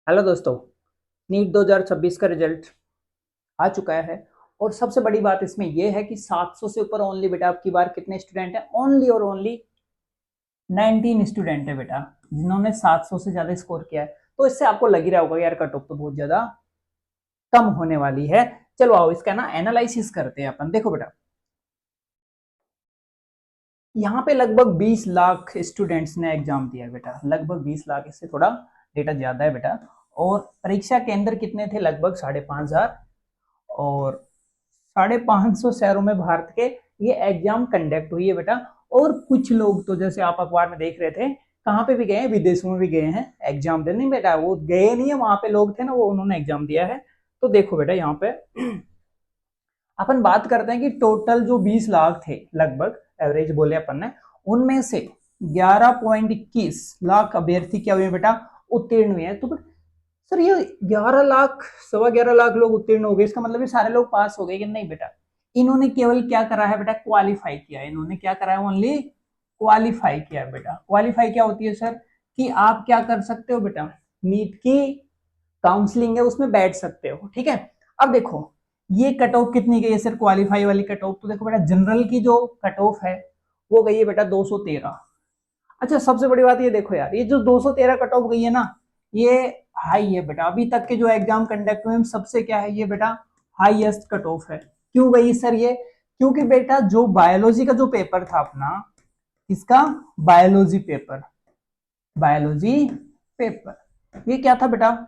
Hello दोस्तों। NEET 2026 का result आ चुका है और सबसे बड़ी बात इसमें यह है कि 700 से ऊपर ओनली बेटा आपकी बार कितने स्टूडेंट हैं? ओनली और ओनली 19 स्टूडेंट है बेटा जिन्होंने 700 से ज्यादा स्कोर किया है। तो इससे आपको लग ही रहा होगा यार कट ऑफ तो बहुत ज्यादा कम होने वाली है। चलो आओ इसका ना एनालिसिस करते हैं अपन। देखो बेटा, यहाँ पे लगभग 20 लाख स्टूडेंट्स ने एग्जाम दिया है बेटा, लगभग 20 लाख, इससे थोड़ा डेटा ज्यादा है बेटा। और परीक्षा केंद्र कितने थे? लगभग 5,500। और 550 शहरों में भारत के ये एग्जाम कंडक्ट हुई है बेटा। और कुछ लोग तो जैसे आप अखबार में देख रहे थे, कहाँ पे भी गए हैं, विदेशों में भी गए हैं एग्जाम देने। नहीं बेटा, वो गए नहीं है, वहां पे लोग थे ना, वो उन्होंने एग्जाम दिया है। तो देखो बेटा, यहाँ पे अपन बात करते हैं कि टोटल जो 20 लाख थे लगभग, एवरेज बोले अपन ने, उनमें से 11.21 लाख अभ्यर्थी क्या हुए बेटा? उत्तीर्ण हुए हैं। तो सर ये 11 लाख, 11.25 लाख लोग उत्तीर्ण हो गए, इसका मतलब ये सारे लोग पास हो गए कि नहीं बेटा? इन्होंने केवल क्या करा है बेटा? क्वालिफाई किया है। इन्होंने क्या करा है? ओनली क्वालिफाई किया है बेटा। क्वालिफाई क्या होती है सर? कि आप क्या कर सकते हो बेटा, नीट की काउंसलिंग है उसमें बैठ सकते हो, ठीक है। अब देखो ये कट ऑफ कितनी गई है सर, क्वालिफाई वाली कट ऑफ? तो देखो बेटा, जनरल की जो कट ऑफ है वो गई है बेटा 213। अच्छा, सबसे बड़ी बात ये देखो यार, ये जो 213 कट ऑफ गई है ना, ये हाई है बेटा। अभी तक के जो एग्जाम कंडक्ट हुए सबसे क्या है ये बेटा, हाईएस्ट कट ऑफ है। क्यों गई सर ये? क्योंकि बेटा जो बायोलॉजी का जो पेपर था अपना, इसका बायोलॉजी पेपर, बायोलॉजी पेपर ये क्या था बेटा?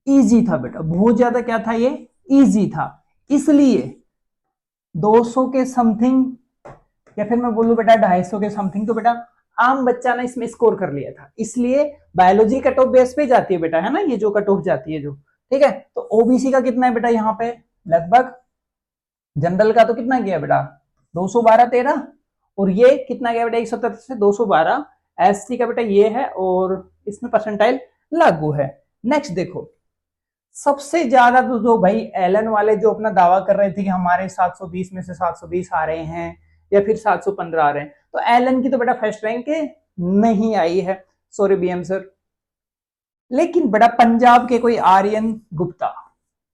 इजी था बेटा, बहुत ज्यादा क्या था ये? इजी था। इसलिए 200 के समथिंग, या फिर मैं बोलूं बेटा 250 के समथिंग, तो बेटा आम बच्चा ना इसमें स्कोर कर लिया था। इसलिए बायोलॉजी कट ऑफ बेस पे जाती है बेटा, है ना, ये जो कट ऑफ जाती है जो, ठीक है। तो ओबीसी का कितना है बेटा यहाँ पे? लगभग जनरल का तो कितना गया बेटा? 212-13। और ये कितना गया बेटा? 177 से 212। एससी का बेटा ये है, और इसमें परसेंटाइल लागू है। नेक्स्ट देखो, सबसे ज्यादा तो भाई एलन वाले जो अपना दावा कर रहे थे कि हमारे 720 में से 720 आ रहे हैं या फिर 715 आ रहे हैं, तो एलन की तो बेटा फर्स्ट रैंक नहीं आई है, सॉरी बीएम सर। लेकिन बेटा पंजाब के कोई आर्यन गुप्ता,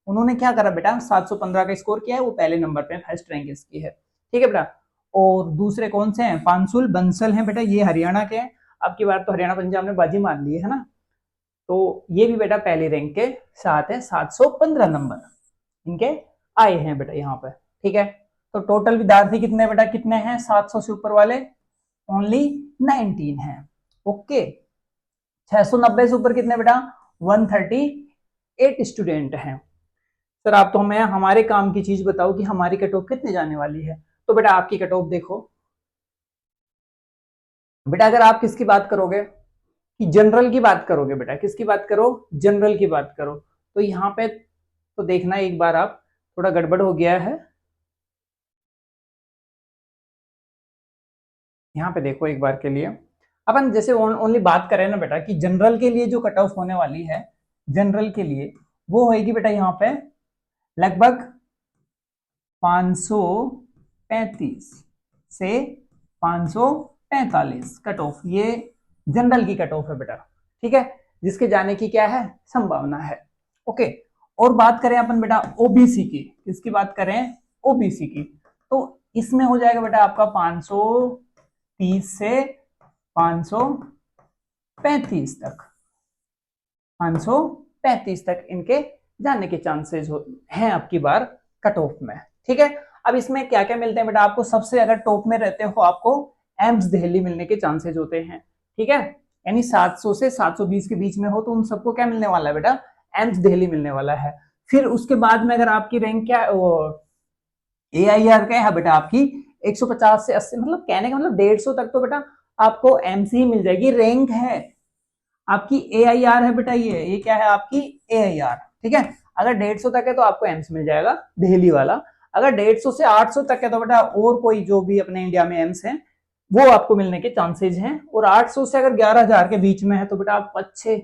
उन्होंने क्या करा बेटा? 715 का स्कोर किया है, वो पहले नंबर पे फर्स्ट रैंक इसकी है, ठीक है बेटा। और दूसरे कौन से हैं? पांसुल बंसल हैं बेटा, ये हरियाणा के हैं। अब की बार तो हरियाणा पंजाब ने बाजी मार ली है ना। तो ये भी बेटा पहले रैंक के साथ है, 715 नंबर इनके आए हैं बेटा यहाँ पे, ठीक है। तो टोटल विद्यार्थी कितने बेटा, कितने हैं 700 से ऊपर वाले? ओनली 19 हैं। ओके, 690 से ऊपर कितने बेटा? 138 स्टूडेंट हैं। सर आप तो हमें हमारे काम की चीज बताओ कि हमारी कट ऑफ कितने जाने वाली है। तो बेटा आपकी कट ऑफ देखो बेटा, अगर आप किसकी बात करोगे कि जनरल की बात करोगे बेटा, किसकी बात करो? जनरल की बात करो। तो यहाँ पे तो देखना एक बार आप, थोड़ा गड़बड़ हो गया है, यहाँ पे देखो एक बार के लिए। अपन जैसे ओनली बात करें ना बेटा कि जनरल के लिए जो कट ऑफ होने वाली है, जनरल के लिए वो होएगी बेटा यहाँ पे लगभग 535 से 545 कट ऑफ, ये जनरल की कट ऑफ है बेटा, ठीक है, जिसके जाने की क्या है? संभावना है। ओके, और बात करें अपन बेटा ओबीसी की, किसकी बात करें? ओबीसी की। तो इसमें हो जाएगा बेटा आपका 530 से 535 तक, 535 तक इनके जाने के चांसेस हैं आपकी बार कट ऑफ में, ठीक है। अब इसमें क्या क्या मिलते हैं बेटा आपको? सबसे अगर टॉप में रहते हो आपको एम्स दिल्ली मिलने के चांसेस होते हैं, ठीक है। यानी 700 से 720 के बीच में हो तो उन सबको क्या मिलने वाला है बेटा? एम्स दिल्ली मिलने वाला है। फिर उसके बाद में अगर आपकी रैंक क्या AIR क्या है बेटा आपकी 150 से 80, मतलब कहने का मतलब 150 तक तो बेटा आपको एम्स ही मिल जाएगी, रैंक है आपकी। AIR है बेटा, ये क्या है आपकी? AIR, ठीक है। अगर 150 तक है तो आपको एम्स मिल जाएगा दिल्ली वाला। अगर 150 से 800 तक है तो बेटा और कोई जो भी अपने इंडिया में एम्स है वो आपको मिलने के चांसेस हैं। और 800 से अगर 11,000 के बीच में है तो बेटा आपको अच्छे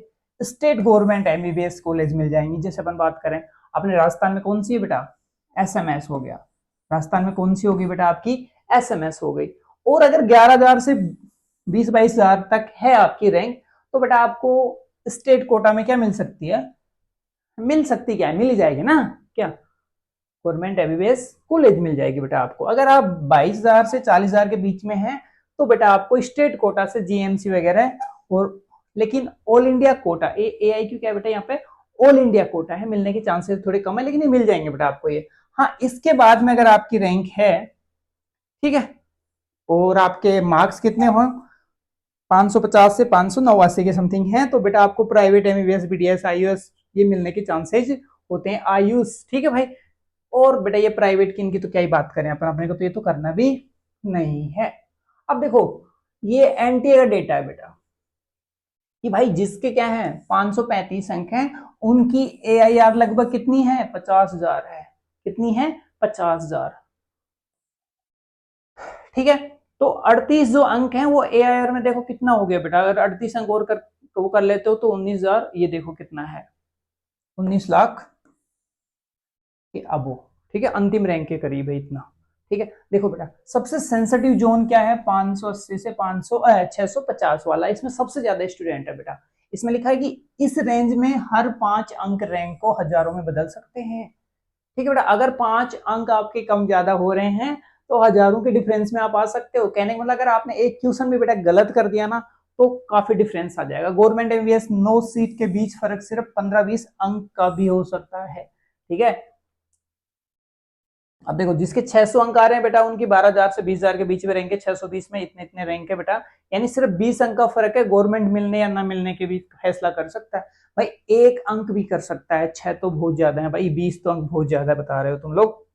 स्टेट गवर्नमेंट MBBS कॉलेज मिल जाएंगी। जैसे अपन बात करें अपने राजस्थान में कौन सी है बेटा? SMS हो गया। राजस्थान में कौन सी होगी बेटा आपकी? SMS हो गई। और अगर 11,000 से 20-22,000 तक है आपकी रैंक तो बेटा आपको स्टेट कोटा में क्या मिल सकती है, मिल सकती क्या है, मिल ही जाएगी ना, क्या गवर्नमेंट एमबीबीएस कॉलेज मिल जाएगी बेटा आपको। अगर आप 22,000 से 40,000 के बीच में हैं तो बेटा आपको स्टेट कोटा से जीएमसी वगैरह, और लेकिन ऑल इंडिया कोटा AIQ क्या है बेटा, यहाँ पे ऑल इंडिया कोटा है, मिलने के चांसेस थोड़े कम है, लेकिन ये मिल जाएंगे बेटा आपको ये। हाँ, इसके बाद में अगर आपकी रैंक है, ठीक है, और आपके मार्क्स कितने हो 550 से 589 के समथिंग है, तो बेटा आपको प्राइवेट एमबीबीएस BDS आयुष ये मिलने के चांसेस होते हैं, आयुष, ठीक है भाई। और बेटा ये प्राइवेट की इनकी तो क्या ही बात करें अपन, अपने को तो ये तो करना भी नहीं है। अब देखो ये एनटीए का डेटा है बेटा कि भाई जिसके क्या है 535 अंक हैं, उनकी AIR लगभग कितनी है, 50,000 है। कितनी है, 50,000, ठीक है। तो 38 जो अंक हैं वो AIR में देखो कितना हो गया बेटा, अगर 38 अंक और वो कर लेते हो तो 19,000, ये देखो कितना है 19 लाख के अबो, ठीक है, अंतिम रैंक के करीब है इतना, ठीक है। देखो बेटा सबसे सेंसिटिव जोन क्या है, 580 से 650 वाला, इसमें सबसे ज्यादा स्टूडेंट है बेटा। इसमें लिखा है कि इस रेंज में हर 5 अंक रैंक को हजारों में बदल सकते हैं, ठीक है बेटा। अगर 5 अंक आपके कम ज्यादा हो रहे हैं तो हजारों के डिफरेंस में आप आ सकते हो। कहने का मतलब अगर आपने एक क्वेश्चन भी बेटा गलत कर दिया ना तो काफी डिफरेंस आ जाएगा। गवर्नमेंट एमबीबीएस 9 सीट के बीच फर्क सिर्फ 15-20 अंक का भी हो सकता है, ठीक है। अब देखो जिसके 600 अंक आ रहे हैं बेटा उनकी 12,000 से 20,000 के बीच में रैंक है, 620 में इतने इतने रैंक है बेटा, यानी सिर्फ 20 अंक का फर्क है। गवर्नमेंट मिलने या ना मिलने के भी फैसला कर सकता है भाई, एक अंक भी कर सकता है। 6 तो बहुत ज्यादा है भाई, 20 तो अंक बहुत ज्यादा बता रहे हो तुम लोग।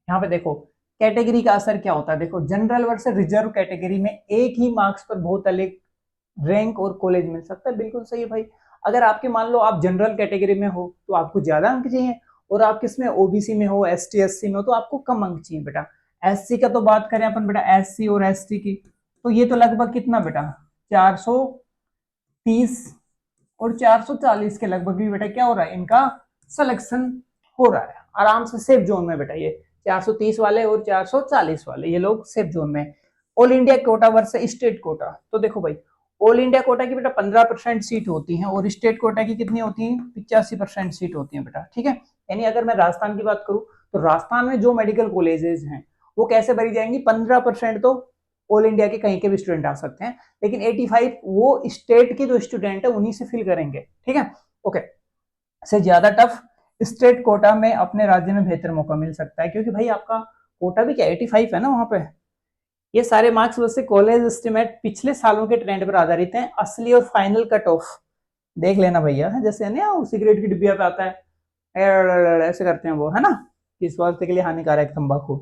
यहाँ पे देखो कैटेगरी का असर क्या होता है, देखो जनरल वर्सेस रिजर्व कैटेगरी में एक ही मार्क्स पर बहुत अलग रैंक और कॉलेज मिल सकता है, बिल्कुल सही है भाई। अगर आपके मान लो आप जनरल कैटेगरी में हो तो आपको ज्यादा अंक चाहिए, और आप किसमें OBC में हो, ST SC में हो तो आपको कम अंक चाहिए बेटा। SC का तो बात करें अपन बेटा, SC और ST की, तो ये तो लगभग कितना बेटा 430 और 440 के लगभग भी बेटा क्या हो रहा है, इनका सिलेक्शन हो रहा है आराम से सेफ जोन में बेटा। ये 430 वाले और 440 वाले ये लोग सेफ जोन में। All India quota versus state quota, तो देखो भाई ऑल इंडिया कोटा की बेटा 15% सीट होती है और स्टेट कोटा की कितनी होती है, 85% सीट होती है बेटा, ठीक है। यानी अगर मैं राजस्थान की बात करूं तो राजस्थान में जो मेडिकल कॉलेजेस हैं वो कैसे भरी जाएंगी, 15% तो ऑल इंडिया के कहीं के भी स्टूडेंट आ सकते हैं, लेकिन 85 वो स्टेट के जो स्टूडेंट है उन्हीं से फिल करेंगे, ठीक है। ओके, से ज्यादा टफ स्टेट कोटा में अपने राज्य में बेहतर मौका मिल सकता है, क्योंकि भाई आपका कोटा भी क्या 85 है ना वहां पे। ये सारे मार्क्स वैसे कॉलेज एस्टिमेट पिछले सालों के ट्रेंड पर आधारित हैं, असली और फाइनल कट ऑफ देख लेना भैया, जैसे ना सिगरेट की डिब्बिया पे आता है ऐसे करते हैं वो, है ना, कि स्वास्थ्य के लिए हानिकारक है तंबाकू।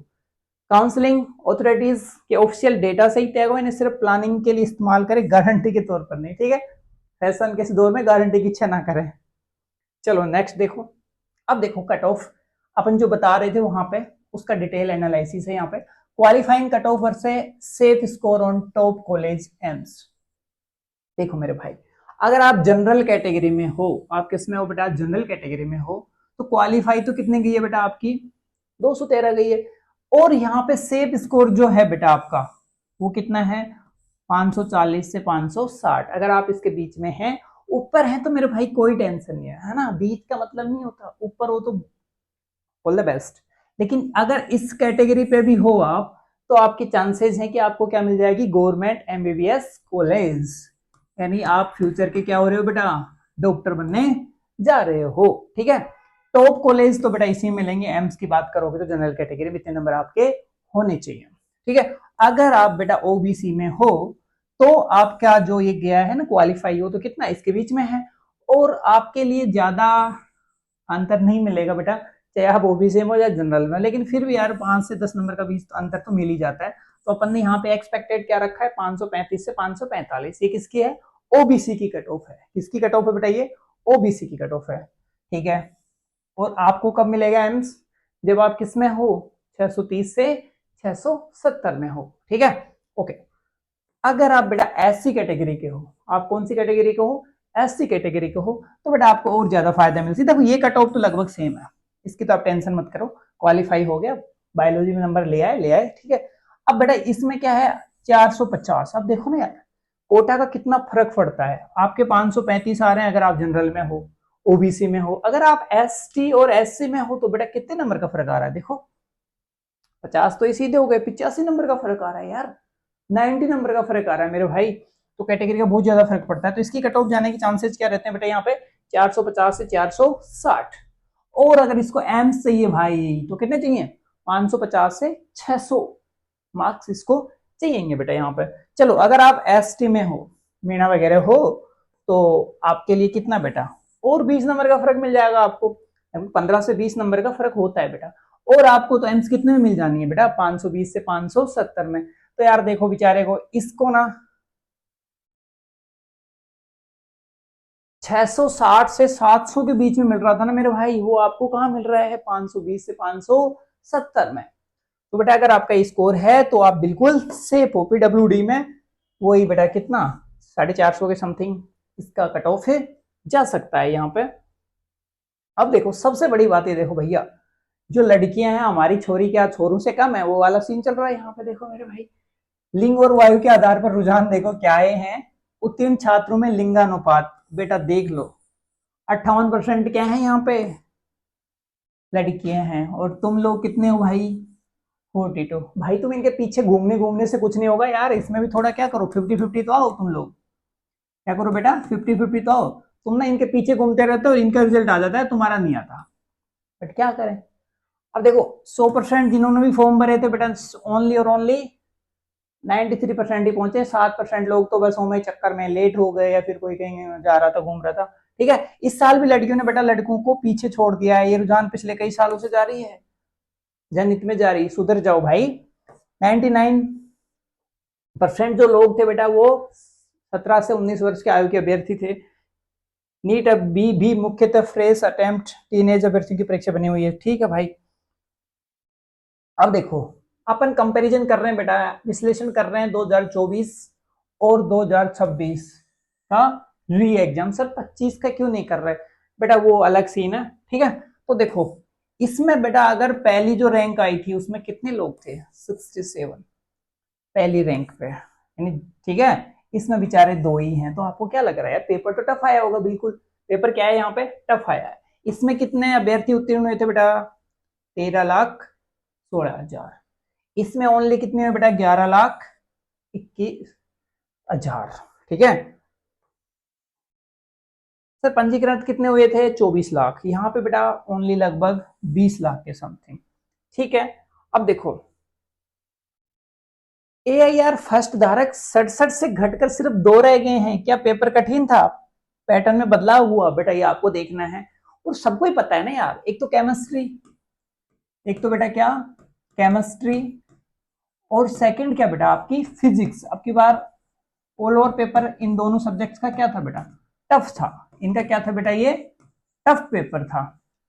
काउंसलिंग ऑथोरिटीज के ऑफिशियल डेटा से ही तय हुआ, इन्हें सिर्फ प्लानिंग के लिए इस्तेमाल करें, गारंटी के तौर पर नहीं, ठीक है। फैशन के इस दौर में गारंटी की इच्छा ना करें। चलो नेक्स्ट देखो। अब देखो कट ऑफ अपन जो बता रहे थे वहां पे उसका डिटेल एनालिसिस है यहाँ पे। Qualifying cut off versus safe score on top college AIIMS. देखो मेरे भाई अगर आप जनरल कैटेगरी में हो, आप किसमें हो बेटा, जनरल कैटेगरी में हो, तो क्वालिफाई तो कितने गई है बेटा आपकी 213 गई है, और यहाँ पे सेफ स्कोर जो है बेटा आपका वो कितना है 540 से 560। अगर आप इसके बीच में हैं, ऊपर है तो मेरे भाई कोई टेंशन नहीं है ना, बीच का मतलब नहीं होता, ऊपर हो तो ऑल द बेस्ट। लेकिन अगर इस कैटेगरी पे भी हो आप तो आपके चांसेस हैं कि आपको क्या मिल जाएगी, गवर्नमेंट एमबीबीएस कॉलेज, यानी आप फ्यूचर के क्या हो रहे हो बेटा, डॉक्टर बनने जा रहे हो, ठीक है। टॉप कॉलेज तो बेटा इसी में मिलेंगे, एम्स की बात करोगे तो जनरल कैटेगरी में इतने नंबर आपके होने चाहिए, ठीक है। अगर आप बेटा ओबीसी में हो तो आपका जो ये गया है ना क्वालिफाई हो तो कितना इसके बीच में है, और आपके लिए ज्यादा अंतर नहीं मिलेगा बेटा, चाहे आप ओबीसी में हो या जनरल में, लेकिन फिर भी यार 5 से 10 नंबर का बीच अंतर तो मिल ही जाता है। तो अपन ने यहाँ पे एक्सपेक्टेड क्या रखा है 535 से 545, ये किसकी है, ओबीसी की कट ऑफ है। किसकी कट ऑफ है बेटा, ये ओबीसी की कट ऑफ है, ठीक है। और आपको कब मिलेगा एम्स, जब आप किसमें हो 630 से 670 में हो, ठीक है। ओके, अगर आप बेटा एससी कैटेगरी के हो, आप कौन सी कैटेगरी के हो, एससी कैटेगरी के हो, तो बेटा आपको और ज्यादा फायदा मिलती है। देखो ये कट ऑफ तो लगभग सेम है, इसकी तो आप टेंशन मत करो, क्वालिफाई हो गया, बायोलॉजी में नंबर ले आए, ठीक है। अब बेटा इसमें क्या है 450, अब देखो ना यार कोटा का कितना फर्क पड़ता है। आपके 535 आ रहे हैं अगर आप जनरल में हो, ओबीसी में हो। अगर आप एसटी और एससी में हो तो बेटा कितने नंबर का फर्क आ रहा है, देखो 50 तो ये सीधे हो गए, 85 नंबर का फर्क आ रहा है यार, 90 नंबर का फर्क आ रहा है मेरे भाई। तो कैटेगरी का बहुत ज्यादा फर्क पड़ता है। तो इसकी कट ऑफ जाने के चांसेस क्या रहते हैं बेटा, यहाँ पे 450 से 460। और अगर इसको एम्स चाहिए भाई तो कितने चाहिए, 550 से 600 मार्क्स इसको चाहिए बेटा यहाँ पे। चलो अगर आप एसटी में हो, मीणा वगैरह हो, तो आपके लिए कितना बेटा, और 20 नंबर का फर्क मिल जाएगा आपको। 15 से 20 नंबर का फर्क होता है बेटा। और आपको तो एम्स कितने में मिल जानी है बेटा, 520 से 570 में। तो यार देखो बेचारे को इसको ना 660 से 700 के बीच में मिल रहा था ना मेरे भाई, वो आपको कहाँ मिल रहा है 520 से 570 में। तो बेटा अगर आपका स्कोर है तो आप बिल्कुल सेफ हो पीडब्ल्यूडी में। वही बेटा कितना 450 के समथिंग इसका कट ऑफ है, जा सकता है यहाँ पे। अब देखो सबसे बड़ी बात ये देखो भैया, जो लड़कियां हैं हमारी छोरी क्या छोरों से कम है, वो वाला सीन चल रहा है यहाँ पे। देखो मेरे भाई, लिंग और वायु के आधार पर रुझान देखो क्या है, उत्तीर्ण छात्रों में लिंगानुपात बेटा देख लो, 58% क्या है यहाँ पे, लड़कियां हैं। और तुम लोग कितने हो भाई, 42। भाई तुम इनके पीछे घूमने घूमने से कुछ नहीं होगा यार, इसमें भी थोड़ा क्या करो, 50-50 तो आओ तुम लोग। क्या करो बेटा, 50-50 तो आओ। तुम ना इनके पीछे घूमते रहते हो, इनका रिजल्ट आ जाता है, तुम्हारा नहीं आता। बट क्या करें। अब देखो 100% जिन्होंने भी फॉर्म भरे थे बेटा, ओनली और ओनली 93% ही पहुंचे। 7% लोग तो बस होमे चक्कर में लेट हो गए, या फिर कोई कहीं जा रहा था, घूम रहा था। ठीक है, इस साल भी लड़कियों ने बेटा लड़कों को पीछे छोड़ दिया है। ये रुझान पिछले कई सालों से जारी है, जनित में जारी। सुधर जाओ भाई। 99% जो लोग थे बेटा वो 17 से 19 वर्ष के आयु के अभ्यर्थी थे। नीट बी भी मुख्यतः फ्रेश अटेम्प्ट टीनेज अभ्यर्थियों की परीक्षा बनी हुई है। ठीक है भाई। अब देखो अपन कंपैरिजन कर रहे हैं बेटा, विश्लेषण कर रहे हैं 2024 और 2026 का री एग्जाम। सर 25 का क्यों नहीं कर रहे बेटा, वो अलग सीन है। ठीक है, तो देखो इसमें बेटा अगर पहली जो रैंक आई थी उसमें कितने लोग थे, 67 पहली रैंक पे, यानी ठीक है, इसमें बेचारे 2 ही हैं। तो आपको क्या लग रहा है यार, पेपर तो टफ आया होगा। बिल्कुल पेपर क्या है यहाँ पे, टफ आया है। इसमें कितने अभ्यर्थी उत्तीर्ण हुए थे बेटा, 13,16,000। इसमें ओनली कितने में बेटा, 11,21,000। ठीक है सर, पंजीकृत कितने हुए थे, 24 लाख। यहाँ पे बेटा ओनली लगभग 20 लाख के समथिंग। ठीक है, अब देखो AIR फर्स्ट धारक 67 से घटकर सिर्फ 2 रह गए हैं। क्या पेपर कठिन था, पैटर्न में बदलाव हुआ बेटा, ये आपको देखना है। और सबको ही पता है ना यार, एक तो केमिस्ट्री, एक तो बेटा क्या केमिस्ट्री, और सेकंड क्या बेटा आपकी फिजिक्स। अब की बार ऑल ओवर पेपर इन दोनों सब्जेक्ट्स का क्या था बेटा, टफ था। इनका क्या था बेटा, ये टफ पेपर था।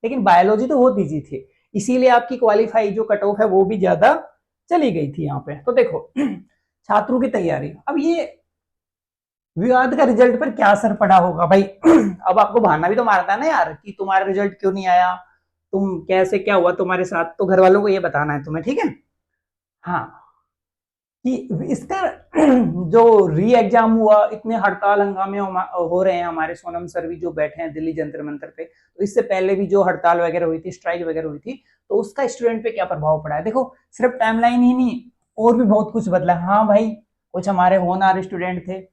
लेकिन बायोलॉजी तो बहुत इजी थी, इसीलिए आपकी क्वालिफाई जो कट ऑफ है वो भी ज्यादा चली गई थी यहाँ पे। तो देखो छात्रों की तैयारी, अब ये विवाद का रिजल्ट पर क्या असर पड़ा होगा भाई अब आपको बहाना भी तो मारता है ना यार कि तुम्हारा रिजल्ट क्यों नहीं आया, तुम कैसे, क्या हुआ तुम्हारे साथ। तो घर वालों को ये बताना है तुम्हें। ठीक है, हाँ, कि इसका जो री एग्जाम हुआ, इतने हड़ताल हंगामे हो रहे हैं, हमारे सोनम सर भी जो बैठे हैं दिल्ली जंतर मंतर पे, तो इससे पहले भी जो हड़ताल वगैरह हुई थी, स्ट्राइक वगैरह हुई थी, तो उसका स्टूडेंट पे क्या प्रभाव पड़ा है। देखो सिर्फ टाइमलाइन ही नहीं, और भी बहुत कुछ बदला। हाँ भाई, कुछ हमारे होनहार स्टूडेंट थे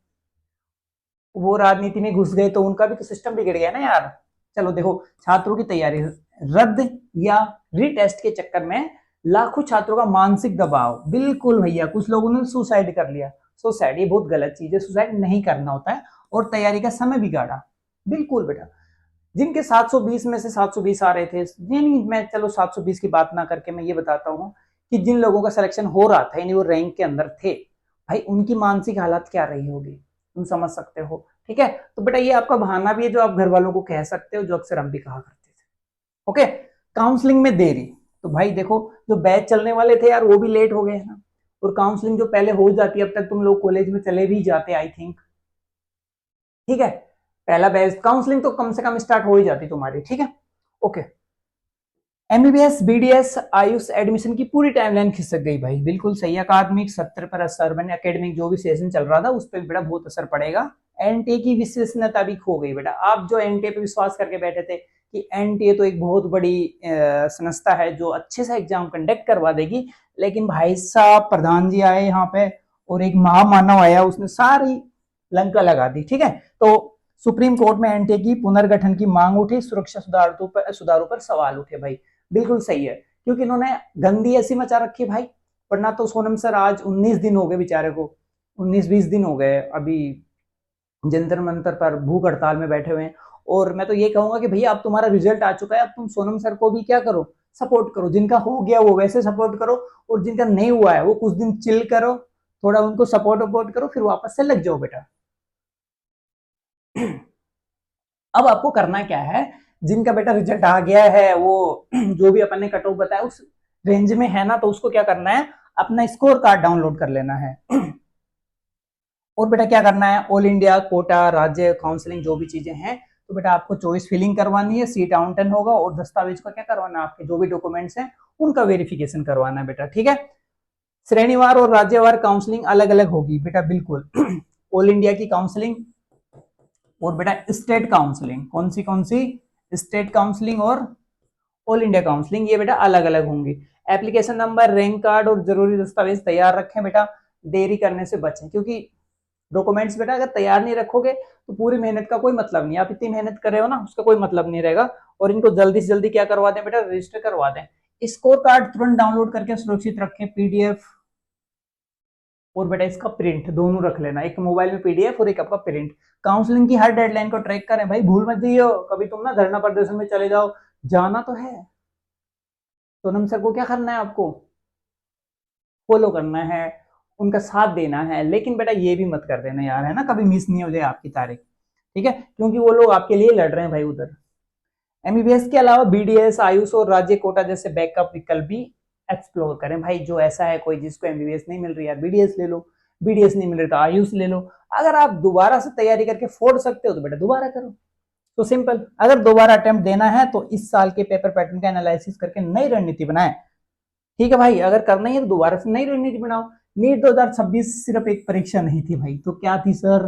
वो राजनीति में घुस गए, तो उनका भी तो सिस्टम बिगड़ गया ना यार। चलो देखो, छात्रों की तैयारी रद्द या रीटेस्ट के चक्कर में लाखों छात्रों का मानसिक दबाव। बिल्कुल भैया, कुछ लोगों ने सुसाइड कर लिया। सुसाइड ये बहुत गलत चीज है, सुसाइड नहीं करना होता है। और तैयारी का समय बिगाड़ा, बिल्कुल बेटा। जिनके 720 में से 720 आ रहे थे, नहीं मैं चलो 720 की बात ना करके मैं ये बताता हूँ कि जिन लोगों का सिलेक्शन हो रहा था यानी वो रैंक के अंदर थे, भाई उनकी मानसिक हालत क्या रही होगी, तुम समझ सकते हो। ठीक है, तो बेटा ये आपका बहाना भी है जो आप घर वालों को कह सकते हो, जो अक्सर हम भी कहा करते थे। ओके, काउंसलिंग में देरी, तो भाई देखो जो बैच चलने वाले थे यार वो भी लेट हो गए हैं ना। और काउंसलिंग जो पहले हो जाती है, अब तक तुम लोग कॉलेज में चले भी जाते आई थिंक। ठीक है, पहला बैच काउंसलिंग तो कम से कम स्टार्ट हो ही जाती तुम्हारी। ठीक है, okay. MBBS BDS Ayush admission की पूरी टाइमलाइन खिसक गई भाई, बिल्कुल सही। अकादमिक 70 पर असर बने, एकेडमिक जो भी सेशन चल रहा था उस पर बेटा बहुत असर पड़ेगा। एनटीए की विश्वसनीयता भी खो गई बेटा। आप जो एनटीए पे विश्वास करके बैठे थे कि एनटीए तो एक बहुत बड़ी संस्था है जो अच्छे से एग्जाम कंडक्ट करवा देगी, लेकिन भाई साहब प्रधान जी आए यहाँ पे और एक महामानव आया, उसने सारी लंका लगा दी। ठीक है, तो सुप्रीम कोर्ट में एनटीए की पुनर्गठन की मांग उठी, सुरक्षा सुधारों पर सवाल उठे भाई। बिल्कुल सही है, क्योंकि इन्होंने गंदी ऐसी मचा रखी भाई। वरना तो सोनम सर आज 19 दिन हो गए बेचारे को, 19-20 दिन हो गए अभी जंतर मंतर पर भूख हड़ताल में बैठे हुए हैं। और मैं तो ये कहूंगा कि भैया अब तुम्हारा रिजल्ट आ चुका है, अब तुम सोनम सर को भी क्या करो, सपोर्ट करो। जिनका हो गया वो वैसे सपोर्ट करो, और जिनका नहीं हुआ है वो कुछ दिन चिल करो, थोड़ा उनको सपोर्ट करो, फिर वापस से लग जाओ बेटा। अब आपको करना क्या है, जिनका बेटा रिजल्ट आ गया है वो जो भी अपन ने कट ऑफ बताया उस रेंज में है ना, तो उसको क्या करना है, अपना स्कोर कार्ड डाउनलोड कर लेना है। और बेटा क्या करना है, ऑल इंडिया कोटा राज्य काउंसलिंग जो भी चीजें हैं, तो बेटा आपको चॉइस फिलिंग करवानी है, सीट आवंटन होगा, और दस्तावेज का क्या करवाना है, आपके जो भी डॉक्यूमेंट्स हैं उनका वेरिफिकेशन करवाना है बेटा। ठीक है, श्रेणीवार और राज्यवार काउंसलिंग अलग अलग होगी बेटा, बिल्कुल। ऑल इंडिया की काउंसलिंग और बेटा स्टेट काउंसलिंग, कौन सी स्टेट काउंसलिंग और ऑल इंडिया काउंसलिंग, ये बेटा अलग अलग होंगी। एप्लीकेशन नंबर, रैंक कार्ड और जरूरी दस्तावेज तैयार रखें बेटा, देरी करने से बचें, क्योंकि डॉक्यूमेंट्स बेटा अगर तैयार नहीं रखोगे तो पूरी मेहनत का कोई मतलब नहीं। आप इतनी मेहनत कर रहे हो ना, उसका कोई मतलब नहीं रहेगा। और इनको जल्दी से जल्दी क्या करवा दें बेटा, रजिस्टर करवा दें। स्कोर कार्ड तुरंत डाउनलोड करके सुरक्षित रखें, पीडीएफ और बेटा इसका प्रिंट दोनों रख लेना, एक मोबाइल में पीडीएफ और एक आपका प्रिंट। काउंसलिंग की हर डेडलाइन को ट्रैक करें भाई, भूल मत जाइए कभी तुम ना धरना प्रदर्शन में चले जाओ, जाना तो है। सोनम सर को क्या करना है, आपको फॉलो करना है, उनका साथ देना है, लेकिन बेटा ये भी मत कर देना यार, है ना, कभी मिस नहीं हो जाए आपकी तारीख। ठीक है, क्योंकि वो लोग आपके लिए लड़ रहे हैं भाई उधर। एमबीबीएस के अलावा बीडीएस आयुष और राज्य कोटा जैसे बैकअप विकल्प भी एक्सप्लोर करें भाई। जो ऐसा है कोई जिसको एमबीबीएस नहीं मिल रही यार, बीडीएस ले लो, बीडीएस नहीं मिल रही तो आयुष ले लो। अगर आप दोबारा से तैयारी करके फोड़ सकते हो तो बेटा दोबारा करो। तो सिंपल, अगर दोबारा अटेम्प्ट देना है तो इस साल के पेपर पैटर्न का एनालिसिस करके नई रणनीति बनाए। ठीक है भाई, अगर करना ही है तो दोबारा से नई रणनीति बनाओ। नीट 2026 सिर्फ एक परीक्षा नहीं थी भाई, तो क्या थी सर,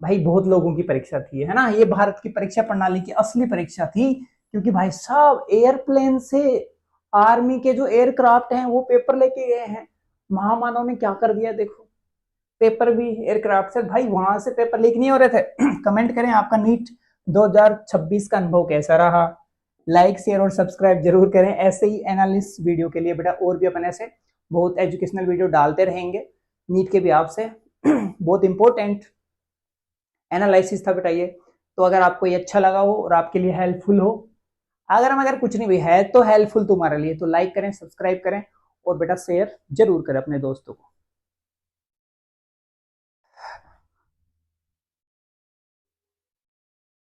भाई बहुत लोगों की परीक्षा थी, है ना। ये भारत की परीक्षा प्रणाली की असली परीक्षा थी, क्योंकि भाई साहब एयरप्लेन से आर्मी के जो एयरक्राफ्ट हैं वो पेपर लेके गए हैं। महामानव ने क्या कर दिया देखो, पेपर भी एयरक्राफ्ट से भाई, वहां से पेपर लीक नहीं हो रहे थे। कमेंट करें आपका नीट 2026 का अनुभव कैसा रहा। लाइक शेयर और सब्सक्राइब जरूर करें ऐसे ही एनालिस्ट वीडियो के लिए बेटा, और भी अपन ऐसे बहुत एजुकेशनल वीडियो डालते रहेंगे नीट के भी आपसे। बहुत इंपॉर्टेंट एनालिसिस था बेटा ये। तो अगर आपको ये अच्छा लगा हो और आपके लिए हेल्पफुल हो, अगर कुछ नहीं भी है तो हेल्पफुल तुम्हारे लिए, तो लाइक करें, सब्सक्राइब करें और बेटा शेयर जरूर करें अपने दोस्तों को।